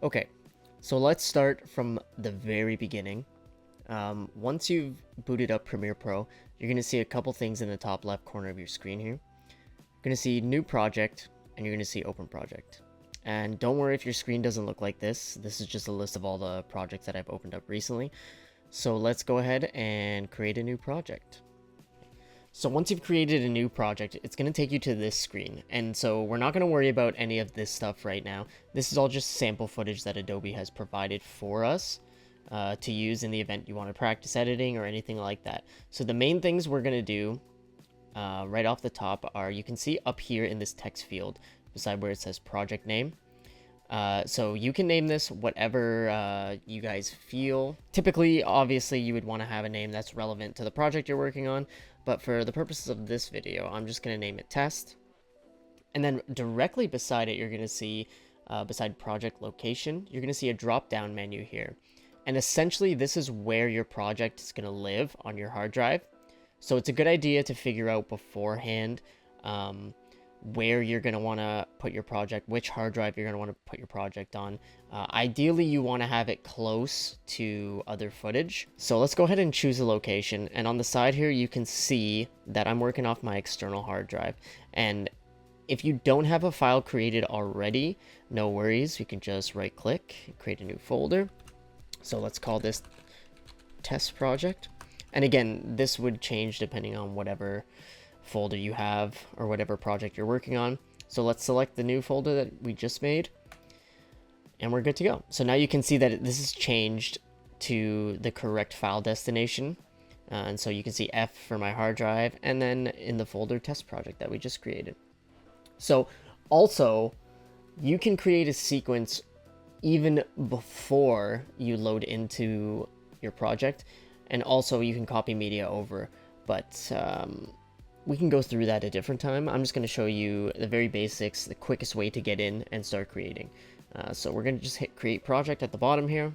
Okay, so let's start from the very beginning. Once you've booted up Premiere Pro, you're going to see a couple things in the top left corner of your screen here. You're going to see New Project, and you're going to see Open Project. And don't worry if your screen doesn't look like this. This is just a list of all the projects that I've opened up recently. So let's go ahead and create a new project. So once you've created a new project, it's going to take you to this screen. And so we're not going to worry about any of this stuff right now. This is all just sample footage that Adobe has provided for us to use in the event you want to practice editing or anything like that. So the main things we're going to do right off the top are, you can see up here in this text field beside where it says project name. So you can name this whatever you guys feel. Typically, obviously, you would want to have a name that's relevant to the project you're working on, but for the purposes of this video, I'm just going to name it test. And then directly beside it, you're going to see, beside project location, you're going to see a drop-down menu here. And essentially, this is where your project is going to live on your hard drive. So it's a good idea to figure out beforehand where you're going to want to put your project, which hard drive you're going to want to put your project on. Ideally, you want to have it close to other footage. So let's go ahead and choose a location. And on the side here, you can see that I'm working off my external hard drive. And if you don't have a file created already, no worries. You can just right click, create a new folder. So let's call this test project. And again, this would change depending on whatever folder you have or whatever project you're working on. So let's select the new folder that we just made and we're good to go. So now you can see that this is changed to the correct file destination. And so you can see F for my hard drive and then in the folder test project that we just created. So also you can create a sequence even before you load into your project, and also you can copy media over, but we can go through that a different time. I'm just going to show you the very basics, the quickest way to get in and start creating. So we're going to just hit create project at the bottom here.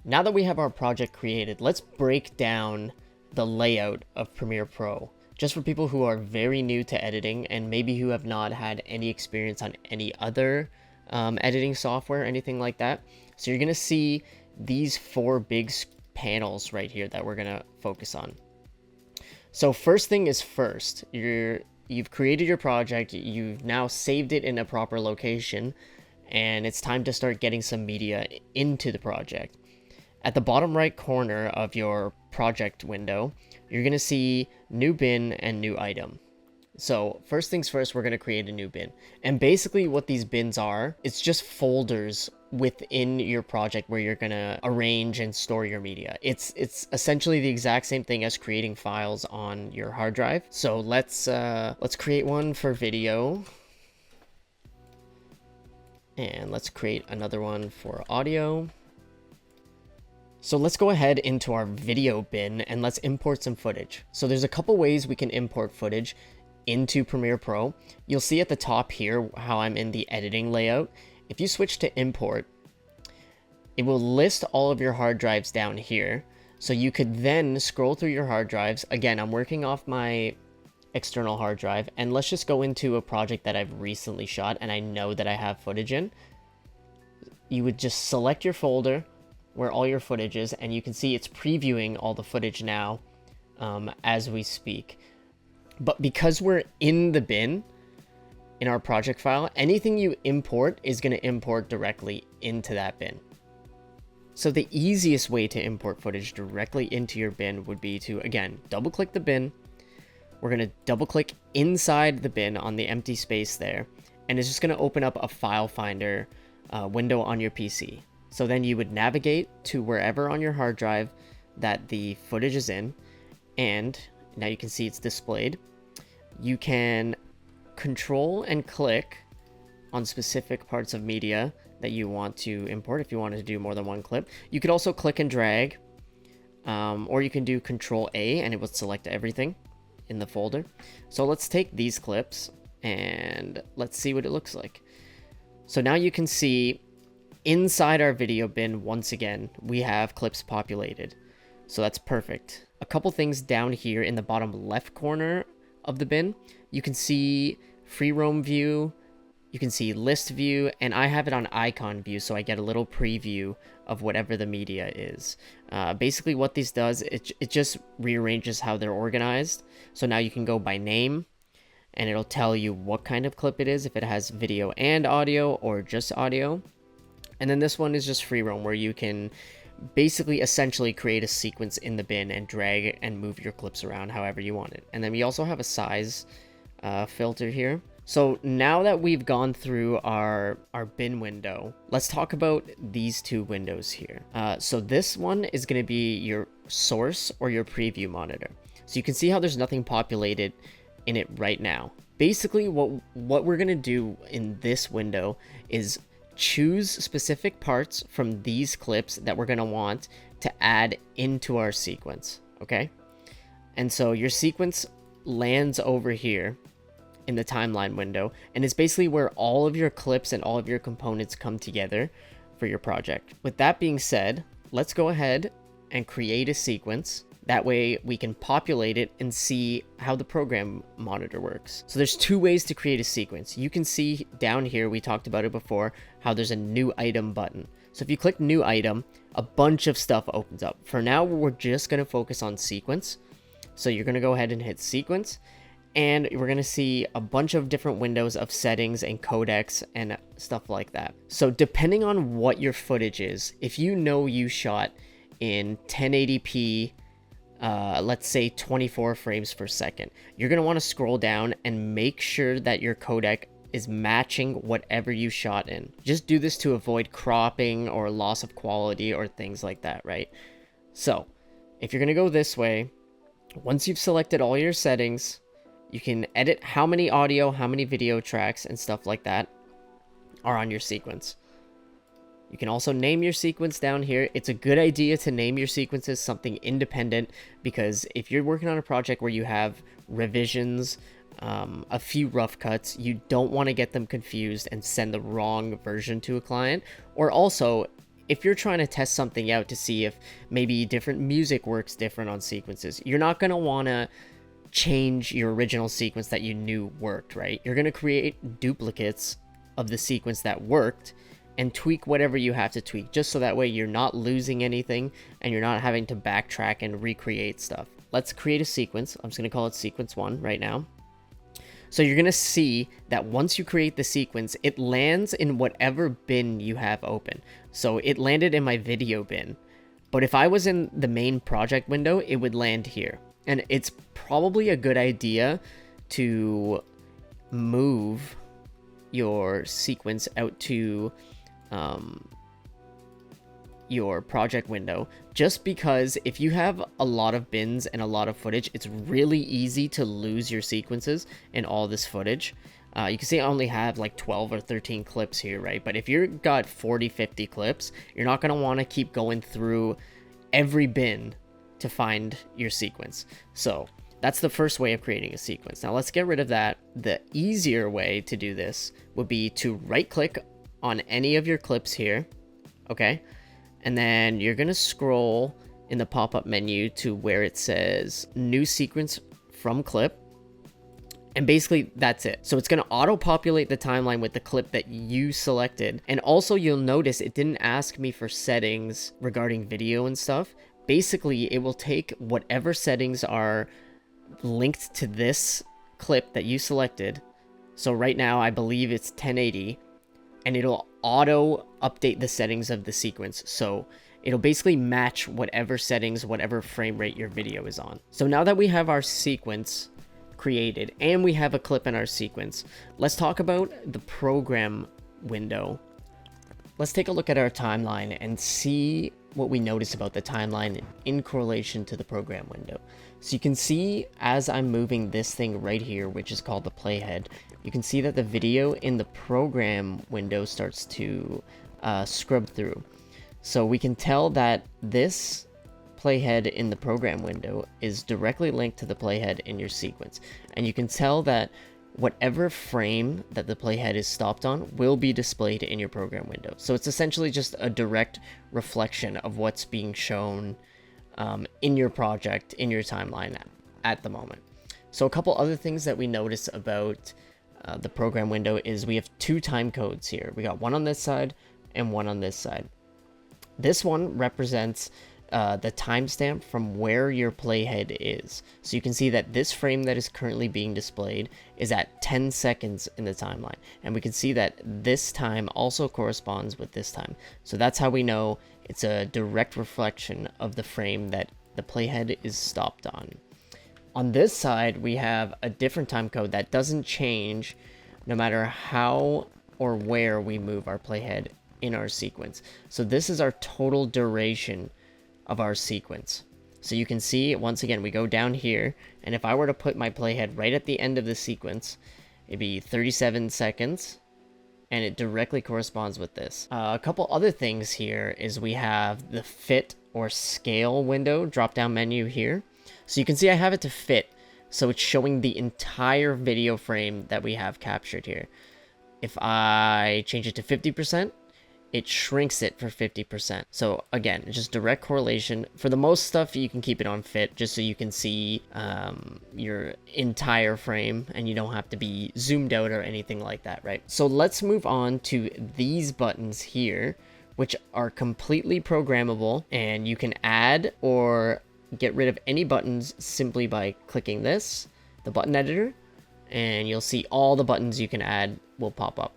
Now that we have our project created, let's break down the layout of Premiere Pro, just for people who are very new to editing and maybe who have not had any experience on any other editing software, anything like that. So you're going to see these four big panels right here that we're going to focus on. So first thing is first, you've created your project, you've now saved it in a proper location, and it's time to start getting some media into the project. At the bottom right corner of your project window, you're going to see new bin and new item. So first things first, we're going to create a new bin. And basically what these bins are, it's just folders within your project where you're going to arrange and store your media. It's essentially the exact same thing as creating files on your hard drive. So let's create one for video. And let's create another one for audio. So let's go ahead into our video bin and let's import some footage. So there's a couple ways we can import footage into Premiere Pro. You'll see at the top here how I'm in the editing layout. If you switch to import, it will list all of your hard drives down here. So you could then scroll through your hard drives. Again, I'm working off my external hard drive, and let's just go into a project that I've recently shot and I know that I have footage in. You would just select your folder where all your footage is, and you can see it's previewing all the footage now as we speak. But because we're in the bin, in our project file, anything you import is going to import directly into that bin. So the easiest way to import footage directly into your bin would be to, again, double click the bin. We're going to double click inside the bin on the empty space there, and it's just going to open up a file finder window on your PC. So then you would navigate to wherever on your hard drive that the footage is in, and now you can see it's displayed. You can control and click on specific parts of media that you want to import if you wanted to do more than one clip. You could also click and drag, or you can do Control A and it will select everything in the folder. So let's take these clips and let's see what it looks like. So now you can see inside our video bin, once again, we have clips populated. So that's perfect. A couple things down here in the bottom left corner of the bin, you can see free roam view, you can see list view, and I have it on icon view, so I get a little preview of whatever the media is. Basically what this does, it just rearranges how they're organized. So now you can go by name, and it'll tell you what kind of clip it is, if it has video and audio or just audio. And then this one is just free roam, where you can basically essentially create a sequence in the bin and drag and move your clips around however you want it. And then we also have a size filter here. So now that we've gone through our bin window, let's talk about these two windows here. So this one is going to be your source or your preview monitor. So you can see how there's nothing populated in it right now. Basically what we're going to do in this window is choose specific parts from these clips that we're going to want to add into our sequence, okay? And so your sequence lands over here in the timeline window, and it's basically where all of your clips and all of your components come together for your project. With that being said, let's go ahead and create a sequence. That way we can populate it and see how the program monitor works. So there's two ways to create a sequence. You can see down here, we talked about it before, how there's a new item button. So if you click new item, a bunch of stuff opens up. For now, we're just gonna focus on sequence. So you're gonna go ahead and hit sequence, and we're going to see a bunch of different windows of settings and codecs and stuff like that. So depending on what your footage is, if you know you shot in 1080p, let's say 24 frames per second, you're going to want to scroll down and make sure that your codec is matching whatever you shot in. Just do this to avoid cropping or loss of quality or things like that, right? So if you're going to go this way, once you've selected all your settings, you can edit how many audio, how many video tracks, and stuff like that are on your sequence. You can also name your sequence down here. It's a good idea to name your sequences something independent, because if you're working on a project where you have revisions, a few rough cuts, you don't want to get them confused and send the wrong version to a client. Or also, if you're trying to test something out to see if maybe different music works different on sequences, you're not going to want to change your original sequence that you knew worked, right? You're going to create duplicates of the sequence that worked and tweak whatever you have to tweak, just so that way you're not losing anything and you're not having to backtrack and recreate stuff. Let's create a sequence. I'm just going to call it sequence 1 right now. So you're going to see that once you create the sequence, it lands in whatever bin you have open. So it landed in my video bin, but if I was in the main project window, it would land here. And it's probably a good idea to move your sequence out to your project window, just because if you have a lot of bins and a lot of footage, it's really easy to lose your sequences in all this footage. You can see I only have like 12 or 13 clips here, right? But if you've got 40, 50 clips, you're not going to want to keep going through every bin to find your sequence. So that's the first way of creating a sequence. Now let's get rid of that. The easier way to do this would be to right click on any of your clips here, okay? And then you're gonna scroll in the pop-up menu to where it says new sequence from clip. And basically that's it. So it's gonna auto-populate the timeline with the clip that you selected. And also you'll notice it didn't ask me for settings regarding video and stuff. Basically, it will take whatever settings are linked to this clip that you selected. So right now, I believe it's 1080, and it'll auto update the settings of the sequence. So it'll basically match whatever settings, whatever frame rate your video is on. So now that we have our sequence created and we have a clip in our sequence, let's talk about the program window. Let's take a look at our timeline and see what we notice about the timeline in correlation to the program window. So you can see as I'm moving this thing right here, which is called the playhead, you can see that the video in the program window starts to scrub through. So we can tell that this playhead in the program window is directly linked to the playhead in your sequence. And you can tell that whatever frame that the playhead is stopped on will be displayed in your program window. So it's essentially just a direct reflection of what's being shown in your project, in your timeline at the moment. So a couple other things that we notice about the program window is we have two time codes here. We got one on this side and one on this side. This one represents the timestamp from where your playhead is. So you can see that this frame that is currently being displayed is at 10 seconds in the timeline. And we can see that this time also corresponds with this time. So that's how we know it's a direct reflection of the frame that the playhead is stopped on. On this side, we have a different time code that doesn't change no matter how or where we move our playhead in our sequence. So this is our total duration of our sequence. So you can see, once again, we go down here, and if I were to put my playhead right at the end of the sequence, it'd be 37 seconds, and it directly corresponds with this. A couple other things here is we have the fit or scale window drop-down menu here. So you can see I have it to fit, so it's showing the entire video frame that we have captured here. If I change it to 50%, it shrinks it for 50%. So again, just direct correlation. For the most stuff, you can keep it on fit just so you can see your entire frame and you don't have to be zoomed out or anything like that, right? So let's move on to these buttons here, which are completely programmable, and you can add or get rid of any buttons simply by clicking this, the button editor, and you'll see all the buttons you can add will pop up.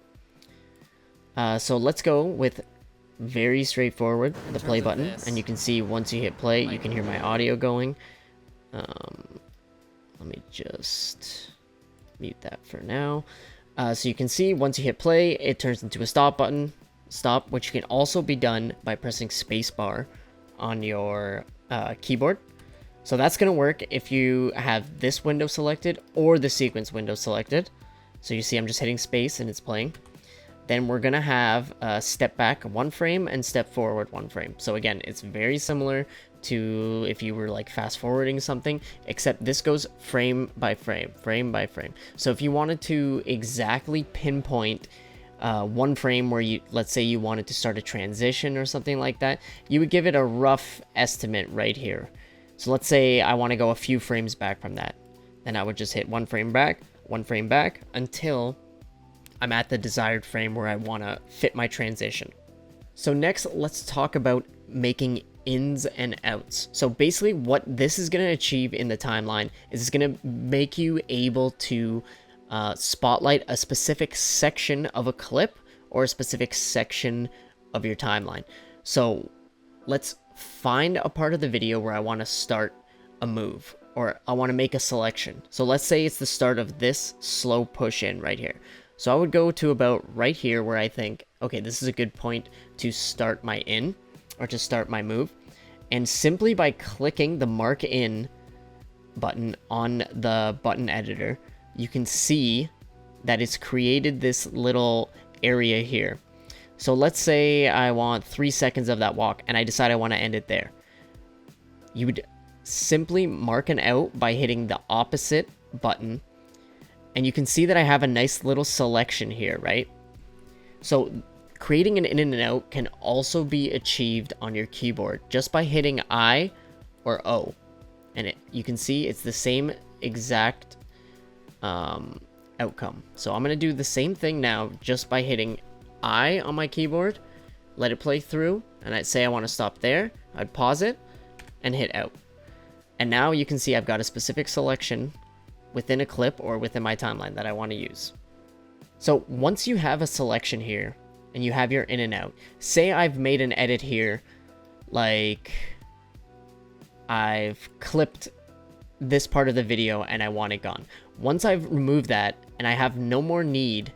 So let's go with very straightforward, the play button, and you can see once you hit play, you can hear my audio going. Let me just mute that for now. So you can see once you hit play, it turns into a stop button, stop, which can also be done by pressing spacebar on your keyboard. So that's going to work if you have this window selected or the sequence window selected. So you see I'm just hitting space and it's playing. Then we're going to have step back one frame and step forward one frame. So again, it's very similar to if you were like fast forwarding something, except this goes frame by frame, frame by frame. So if you wanted to exactly pinpoint one frame where you, let's say you wanted to start a transition or something like that, you would give it a rough estimate right here. So let's say I want to go a few frames back from that. Then I would just hit one frame back until I'm at the desired frame where I want to fit my transition. So next, let's talk about making ins and outs. So basically what this is going to achieve in the timeline is it's going to make you able to spotlight a specific section of a clip or a specific section of your timeline. So let's find a part of the video where I want to start a move or I want to make a selection. So let's say it's the start of this slow push in right here. So I would go to about right here where I think, okay, this is a good point to start my in or to start my move. And simply by clicking the mark in button on the button editor, you can see that it's created this little area here. So let's say I want 3 seconds of that walk and I decide I want to end it there. You would simply mark an out by hitting the opposite button. And you can see that I have a nice little selection here, right? So creating an in and out can also be achieved on your keyboard just by hitting I or O. And you can see it's the same exact outcome. So I'm going to do the same thing now just by hitting I on my keyboard, let it play through, and I'd say I want to stop there. I'd pause it and hit out. And now you can see I've got a specific selection within a clip or within my timeline that I want to use. So once you have a selection here and you have your in and out, say I've made an edit here, like I've clipped this part of the video and I want it gone. Once I've removed that and I have no more need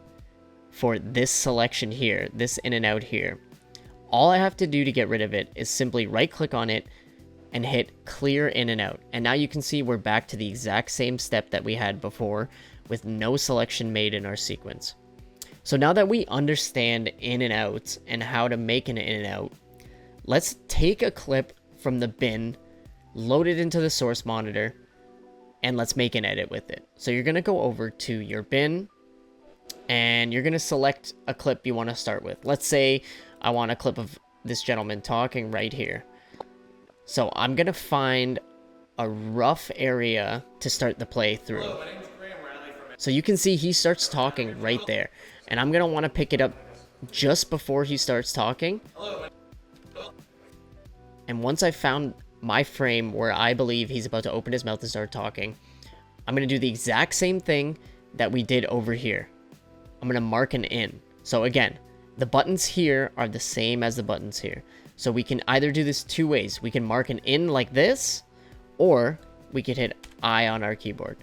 for this selection here, this in and out here, all I have to do to get rid of it is simply right click on it and hit clear in and out. And now you can see we're back to the exact same step that we had before with no selection made in our sequence. So now that we understand in and outs and how to make an in and out, let's take a clip from the bin, load it into the source monitor, and let's make an edit with it. So you're gonna go over to your bin and you're gonna select a clip you wanna start with. Let's say I want a clip of this gentleman talking right here. So I'm going to find a rough area to start the playthrough. So you can see he starts talking right there. And I'm going to want to pick it up just before he starts talking. And once I've found my frame where I believe he's about to open his mouth and start talking, I'm going to do the exact same thing that we did over here. I'm going to mark an in. So again, the buttons here are the same as the buttons here. So we can either do this two ways. We can mark an in like this, or we could hit I on our keyboard.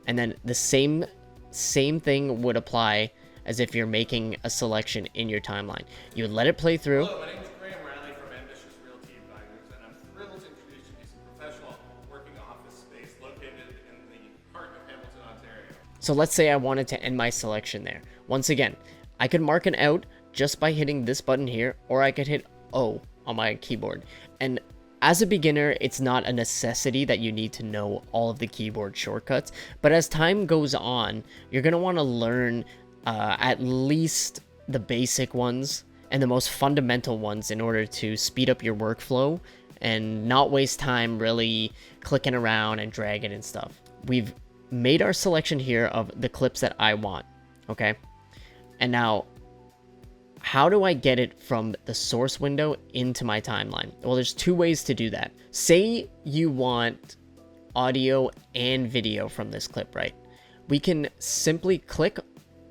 And then the same thing would apply as if you're making a selection in your timeline. You would let it play through. Hello, my name is Graham Riley from Ambitious Realty Advisors, and I'm thrilled to introduce you to some professional working office space located in the heart of Hamilton, Ontario. So let's say I wanted to end my selection there. Once again, I could mark an out just by hitting this button here, or I could hit O on my keyboard. And as a beginner, it's not a necessity that you need to know all of the keyboard shortcuts, but as time goes on, you're going to want to learn at least the basic ones and the most fundamental ones in order to speed up your workflow and not waste time really clicking around and dragging and stuff. We've made our selection here of the clips that I want, okay? And now, how do I get it from the source window into my timeline? Well, there's two ways to do that. Say you want audio and video from this clip, right? We can simply click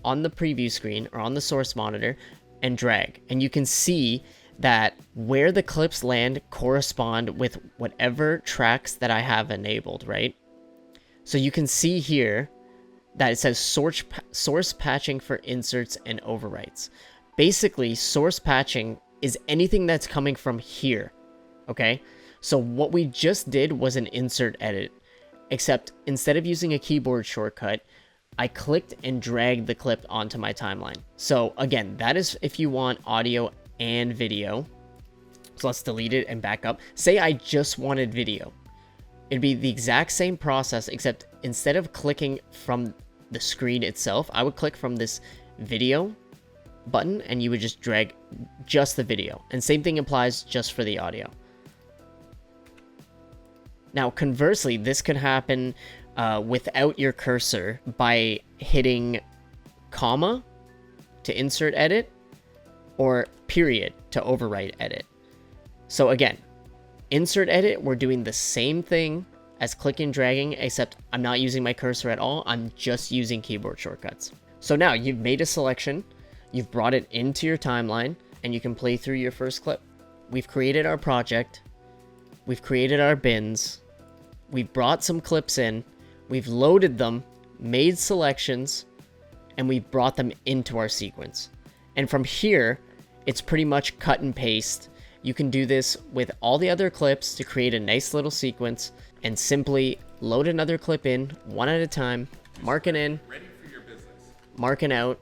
on the preview screen or on the source monitor and drag. And you can see that where the clips land correspond with whatever tracks that I have enabled, right? So you can see here that it says source patching for inserts and overwrites. Basically, source patching is anything that's coming from here, okay? So what we just did was an insert edit, except instead of using a keyboard shortcut, I clicked and dragged the clip onto my timeline. So again, that is if you want audio and video. So let's delete it and back up. Say I just wanted video. It'd be the exact same process, except instead of clicking from the screen itself, I would click from this video button and you would just drag just the video. And same thing applies just for the audio. Now, conversely, this could happen without your cursor by hitting comma to insert edit or period to overwrite edit. So again, insert edit, we're doing the same thing as click and dragging, except I'm not using my cursor at all. I'm just using keyboard shortcuts. So now you've made a selection, you've brought it into your timeline, and you can play through your first clip. We've created our project, we've created our bins, we've brought some clips in, we've loaded them, made selections, and we brought them into our sequence. And from here, it's pretty much cut and paste. You can do this with all the other clips to create a nice little sequence and simply load another clip in one at a time, mark it in, Ready for your business. mark it out,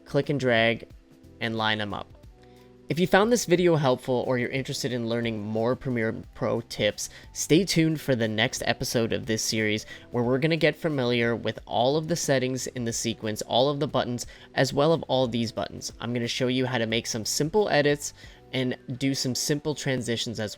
click and drag, and line them up. If you found this video helpful or you're interested in learning more Premiere Pro tips, stay tuned for the next episode of this series where we're going to get familiar with all of the settings in the sequence, all of the buttons, as well as all these buttons. I'm going to show you how to make some simple edits and do some simple transitions as well.